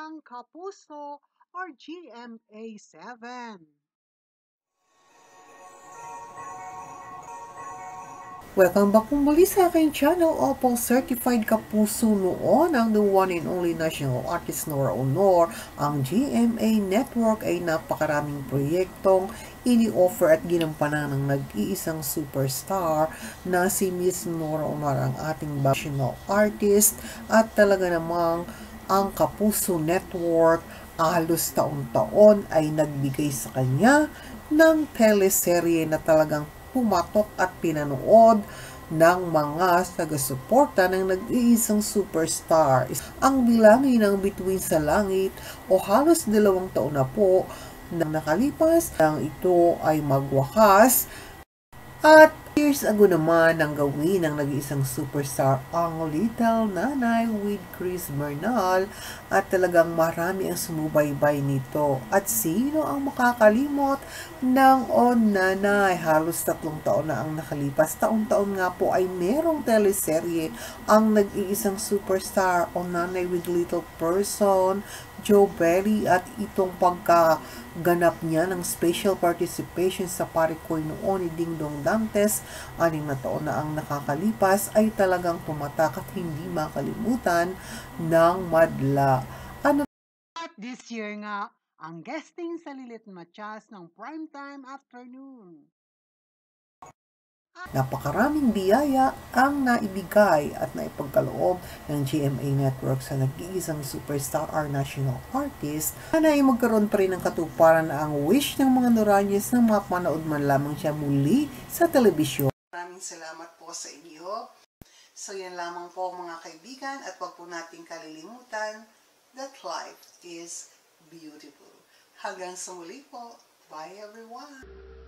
Ang Kapuso or GMA7. Welcome back po muli sa aking channel. Opong certified kapuso noon ang the one and only national artist Nora Honor. Ang GMA Network ay napakaraming proyektong ini-offer at ginampanan ng nag-iisang superstar na si Miss Nora Honor, ang ating national artist. At talaga namang ang Kapuso Network halos taon-taon ay nagbigay sa kanya ng teleserye na talagang pumatok at pinanood ng mga taga-suporta ng nag-iisang superstar. Ang bilangin ng Bituin sa Langit o halos 2 taon na po na nakalipas nang ito ay magwakas. At years ago naman nang gawin ng nag-iisang superstar ang Little Nanay with Chris Bernal, at talagang marami ang sumubaybay nito. At sino ang makakalimot ng On Nanay? Halos 3 taon na ang nakalipas. Taon-taon nga po ay merong teleserye ang nag-iisang superstar On Nanay with Little Person, Joe Berry, at itong pagkaganap niya ng special participation sa Parikoy noon ni Ding Dong Dantes, 6 na taon na ang nakakalipas, ay talagang tumatak at hindi makalimutan ng madla. At this year nga, ang guesting sa Lilit Matias ng Primetime Afternoon. Napakaraming biyaya ang naibigay at naipagkaloob ng GMA Network sa nag-iisang superstar or national artist. Sana ay magkaroon pa rin ng katuparan na ang wish ng mga Noranyes na mapanood man lamang siya muli sa telebisyon. Maraming salamat po sa inyo. So yan lamang po mga kaibigan, at wag po nating kalilimutan that life is beautiful. Hanggang sa muli po. Bye everyone!